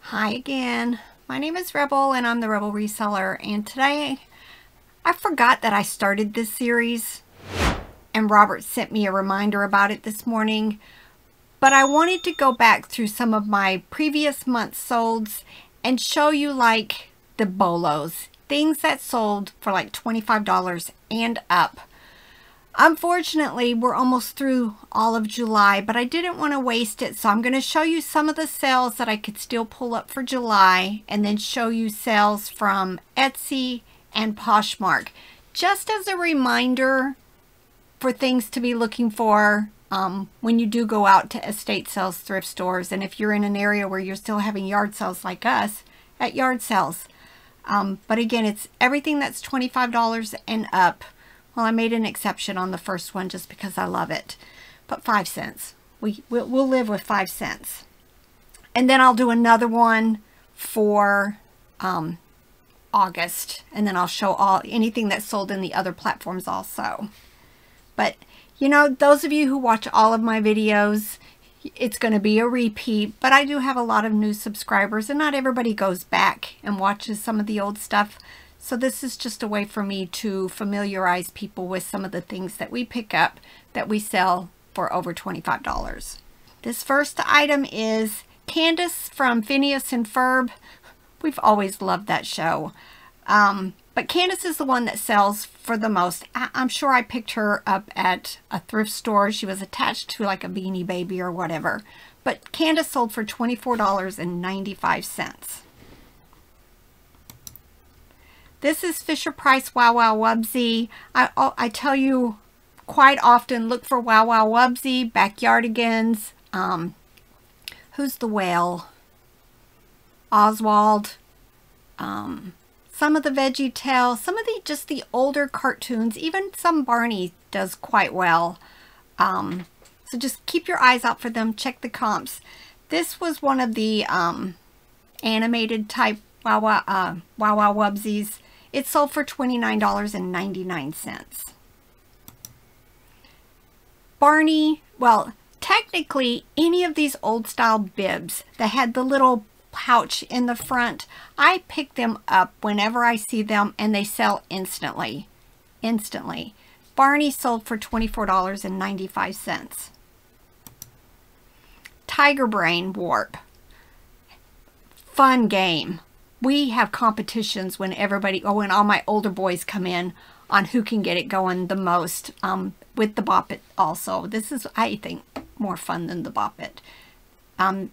Hi again. My name is Rebel and I'm the Rebel Reseller, and today I forgot that I started this series and Robert sent me a reminder about it this morning, but I wanted to go back through some of my previous month's solds and show you like the bolos, things that sold for like $25 and up. Unfortunately, we're almost through all of July, but I didn't want to waste it, so I'm going to show you some of the sales that I could still pull up for July, and then show you sales from Etsy and Poshmark, just as a reminder for things to be looking for when you do go out to estate sales, thrift stores, and if you're in an area where you're still having yard sales like us, at yard sales. But again, it's everything that's $25 and up. Well, I made an exception on the first one just because I love it. But 5 cents. We'll live with 5 cents. And then I'll do another one for August. And then I'll show anything that's sold in the other platforms also. But, you know, those of you who watch all of my videos, it's going to be a repeat. But I do have a lot of new subscribers. And not everybody goes back and watches some of the old stuff. So this is just a way for me to familiarize people with some of the things that we pick up that we sell for over $25. This first item is Candace from Phineas and Ferb. We've always loved that show. But Candace is the one that sells for the most. I'm sure I picked her up at a thrift store. She was attached to like a Beanie Baby or whatever. But Candace sold for $24.95. This is Fisher-Price Wow Wow Wubsy. I tell you quite often, look for Wow Wow Wubsy, Backyardigans, who's the whale? Oswald, some of the Veggie Tale, some of just the older cartoons, even some Barney does quite well. So just keep your eyes out for them, check the comps. This was one of the animated type Wow Wow Wubsies. It sold for $29.99. Barney, well, technically any of these old style bibs that had the little pouch in the front, I pick them up whenever I see them and they sell instantly. Instantly. Barney sold for $24.95. Tiger Brain Warp. Fun game. We have competitions when when all my older boys come in on who can get it going the most, with the Bop It also. This is, I think, more fun than the Bop It.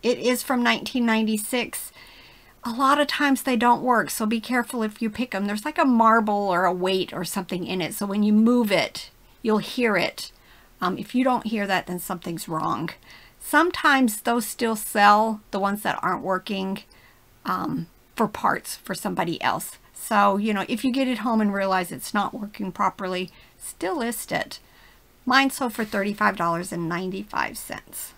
It is from 1996. A lot of times they don't work, so be careful if you pick them. There's like a marble or a weight or something in it, so when you move it, you'll hear it. If you don't hear that, then something's wrong. Sometimes those still sell, the ones that aren't working, for parts for somebody else. So, you know, if you get it home and realize it's not working properly, still list it. Mine sold for $35.95.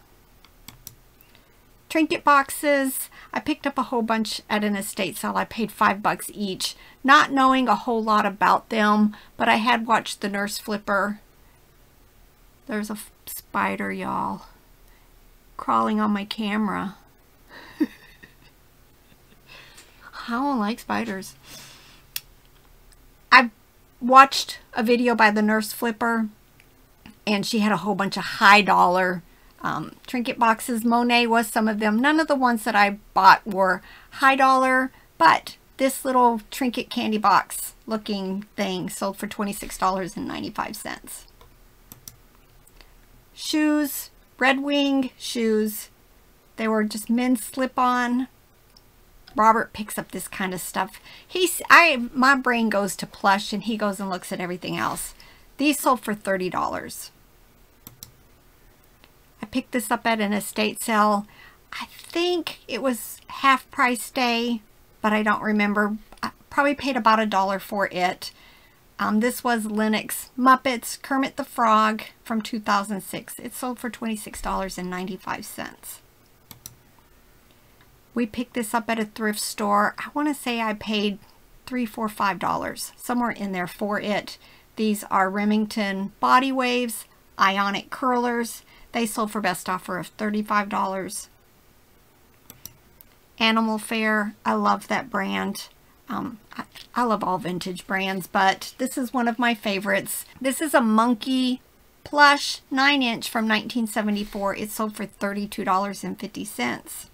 Trinket boxes. I picked up a whole bunch at an estate sale. I paid $5 each, not knowing a whole lot about them, but I had watched the Nurse Flipper. There's a spider, y'all, crawling on my camera. I don't like spiders. I watched a video by the Nurse Flipper, and she had a whole bunch of high dollar trinket boxes. Monet was some of them. None of the ones that I bought were high dollar, but this little trinket candy box looking thing sold for $26.95. Shoes, Red Wing shoes. They were just men's slip-on. Robert picks up this kind of stuff. My brain goes to plush and he goes and looks at everything else. These sold for $30. I picked this up at an estate sale. I think it was half price day, but I don't remember. I probably paid about $1 for it. This was Linux Muppets Kermit the Frog from 2006. It sold for $26.95. We picked this up at a thrift store. I want to say I paid $3, $4, $5, somewhere in there for it. These are Remington Body Waves, Ionic Curlers. They sold for best offer of $35. Animal Fair. I love that brand. I love all vintage brands, but this is one of my favorites. This is a monkey plush 9-inch from 1974. It sold for $32.50.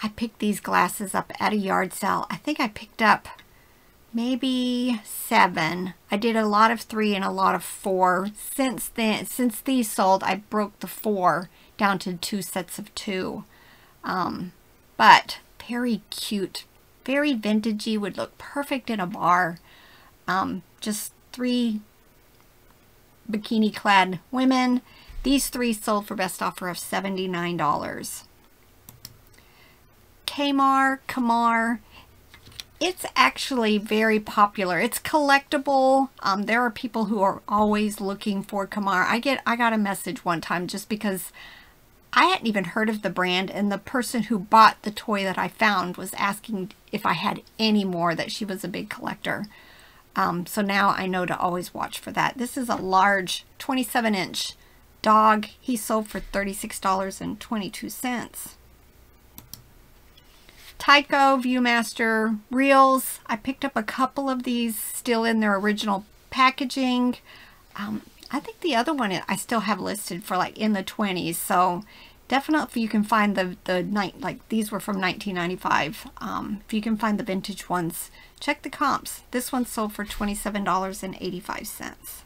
I picked these glasses up at a yard sale. I think I picked up maybe 7. I did a lot of 3 and a lot of 4. Since these sold, I broke the 4 down to 2 sets of 2. But very cute, very vintagey, would look perfect in a bar. Just 3 bikini clad women. These 3 sold for best offer of $79. Kamar. It's actually very popular. It's collectible. There are people who are always looking for Kamar. I got a message one time just because I hadn't even heard of the brand, and the person who bought the toy that I found was asking if I had any more, that she was a big collector. So now I know to always watch for that. This is a large 27-inch dog. He sold for $36.22. Tyco Viewmaster reels. I picked up a couple of these still in their original packaging. I think the other one I still have listed for like in the 20s. So definitely if you can find like these were from 1995. If you can find the vintage ones, check the comps. This one sold for $27.85.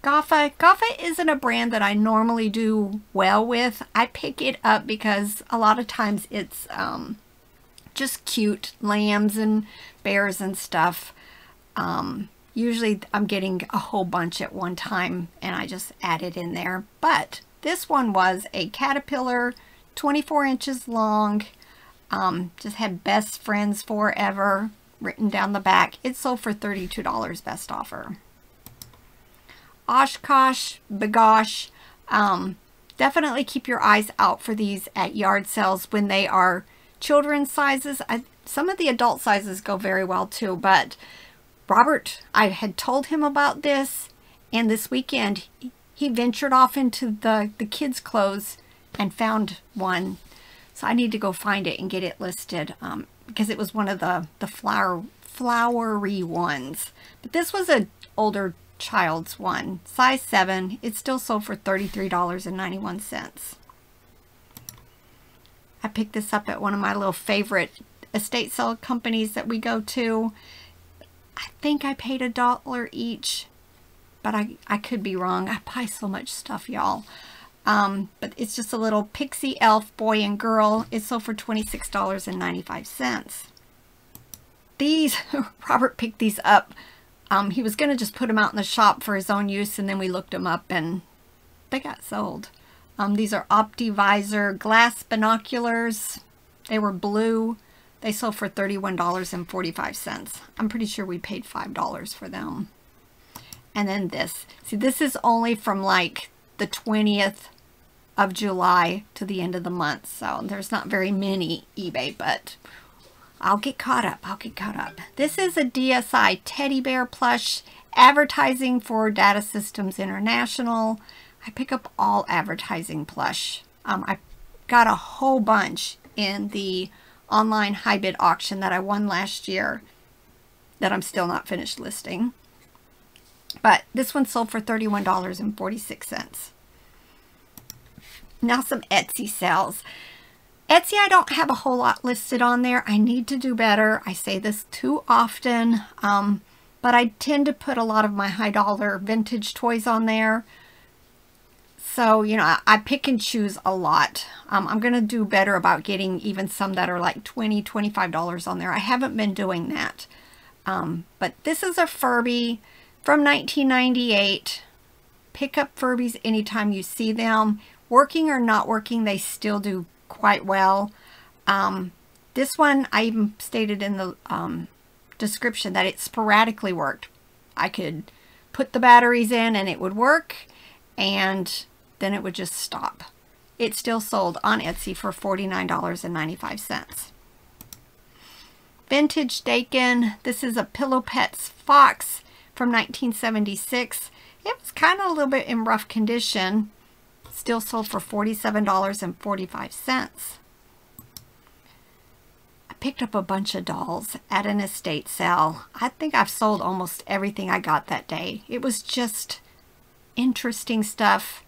Gaffa isn't a brand that I normally do well with. I pick it up because a lot of times it's just cute lambs and bears and stuff. Usually I'm getting a whole bunch at one time and I just add it in there. But this one was a caterpillar, 24 inches long. Just had best friends forever written down the back. It sold for $32 best offer. Oshkosh, Bagosh. Definitely keep your eyes out for these at yard sales when they are children's sizes. Some of the adult sizes go very well too, but Robert, I had told him about this, and this weekend he ventured off into the kids' clothes and found one. So I need to go find it and get it listed because it was one of the flowery ones. But this was an older child's one, size 7. It still sold for $33.91. I picked this up at one of my little favorite estate sale companies that we go to. I think I paid $1 each, but I could be wrong. I buy so much stuff, y'all. But it's just a little pixie elf boy and girl. It sold for $26.95. These, Robert picked these up. He was going to just put them out in the shop for his own use, and then we looked them up and they got sold. These are OptiVisor glass binoculars. They were blue. They sold for $31.45. I'm pretty sure we paid $5 for them. And then this. See, this is only from like the 20th of July to the end of the month. So there's not very many eBay, but I'll get caught up. I'll get caught up. This is a DSI teddy bear plush, advertising for Data Systems International. I pick up all advertising plush. I got a whole bunch in the online high bid auction that I won last year that I'm still not finished listing. But this one sold for $31.46. Now some Etsy sales. Etsy, I don't have a whole lot listed on there. I need to do better. I say this too often, but I tend to put a lot of my high dollar vintage toys on there. So, you know, I pick and choose a lot. I'm going to do better about getting even some that are like $20, $25 on there. I haven't been doing that. But this is a Furby from 1998. Pick up Furbies anytime you see them. Working or not working, they still do quite well. This one, I even stated in the description that it sporadically worked. I could put the batteries in and it would work, and then it would just stop. It still sold on Etsy for $49.95. Vintage Dakin. This is a Pillow Pets Fox from 1976. It was kind of a little bit in rough condition. Still sold for $47.45. I picked up a bunch of dolls at an estate sale. I think I've sold almost everything I got that day. It was just interesting stuff.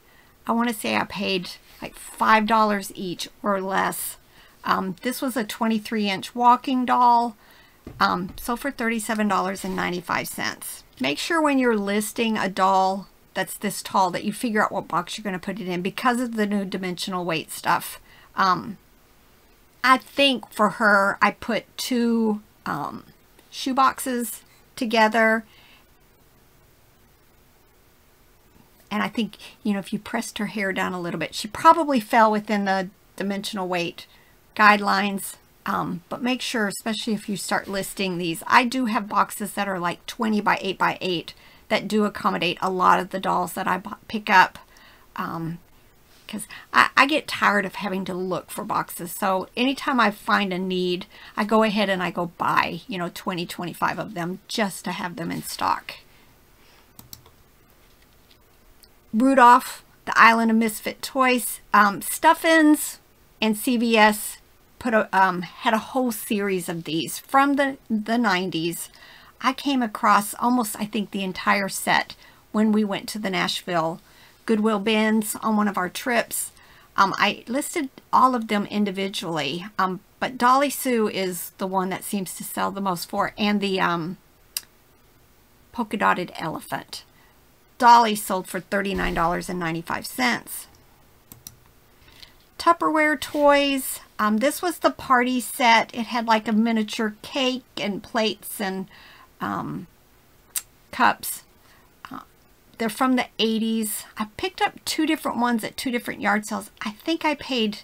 I want to say I paid like $5 each or less. This was a 23-inch walking doll. Sold for $37.95. Make sure when you're listing a doll that's this tall that you figure out what box you're going to put it in because of the new dimensional weight stuff. I think for her, I put two shoe boxes together. And I think, you know, if you pressed her hair down a little bit, she probably fell within the dimensional weight guidelines. But make sure, especially if you start listing these, I do have boxes that are like 20 by 8 by 8 that do accommodate a lot of the dolls that I pick up. Because I get tired of having to look for boxes. So anytime I find a need, I go ahead and I go buy, you know, 20, 25 of them just to have them in stock. Rudolph, the Island of Misfit Toys, Stuffins, and CVS had a whole series of these from the 90s. I came across almost, I think, the entire set when we went to the Nashville Goodwill bins on one of our trips. I listed all of them individually, but Dolly Sue is the one that seems to sell the most for, and the polka dotted elephant. Dolly sold for $39.95. Tupperware toys. This was the party set. It had like a miniature cake and plates and cups. They're from the 80s. I picked up two different ones at two different yard sales. I think I paid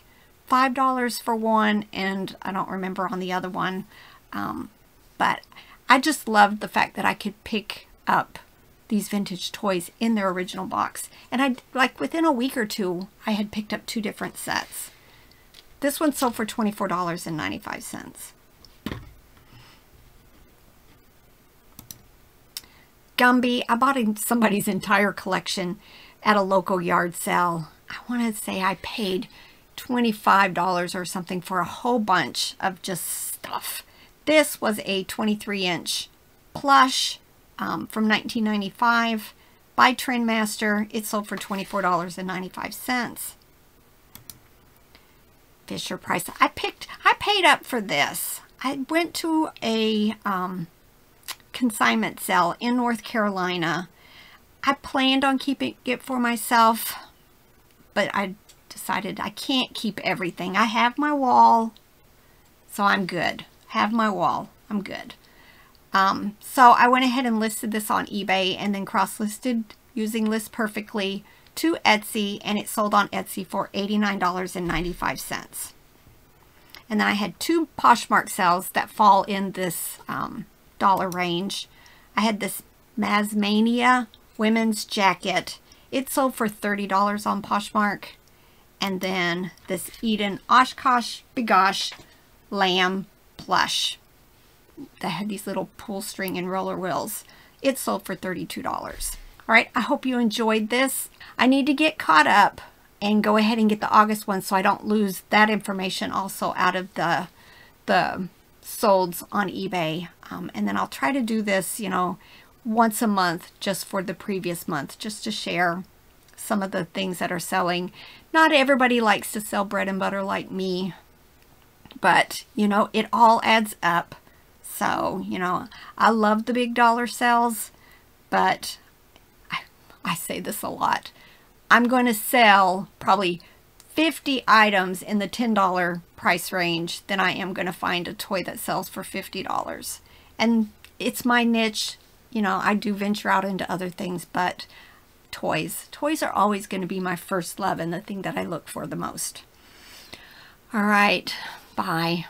$5 for one, and I don't remember on the other one. But I just loved the fact that I could pick up these vintage toys in their original box. And like within a week or two, I had picked up two different sets. This one sold for $24.95. Gumby, I bought somebody's entire collection at a local yard sale. I want to say I paid $25 or something for a whole bunch of just stuff. This was a 23-inch plush from 1995 by Trendmaster. It sold for $24.95. Fisher Price. I paid up for this. I went to a consignment sale in North Carolina. I planned on keeping it for myself, but I decided I can't keep everything. I have my wall, so I'm good. Have my wall, I'm good. So I went ahead and listed this on eBay and then cross-listed using List Perfectly to Etsy, and it sold on Etsy for $89.95. And then I had two Poshmark sales that fall in this dollar range. I had this Masmania women's jacket. It sold for $30 on Poshmark. And then this Eden Oshkosh Bigosh lamb plush that had these little pull string and roller wheels. It sold for $32. All right, I hope you enjoyed this. I need to get caught up and go ahead and get the August one so I don't lose that information also out of the solds on eBay. And then I'll try to do this, you know, once a month just for the previous month, just to share some of the things that are selling. Not everybody likes to sell bread and butter like me, but, you know, it all adds up. So, you know, I love the big dollar sales, but I say this a lot. I'm going to sell probably 50 items in the $10 price range than I am going to find a toy that sells for $50. And it's my niche. You know, I do venture out into other things, but toys are always going to be my first love and the thing that I look for the most. All right, bye.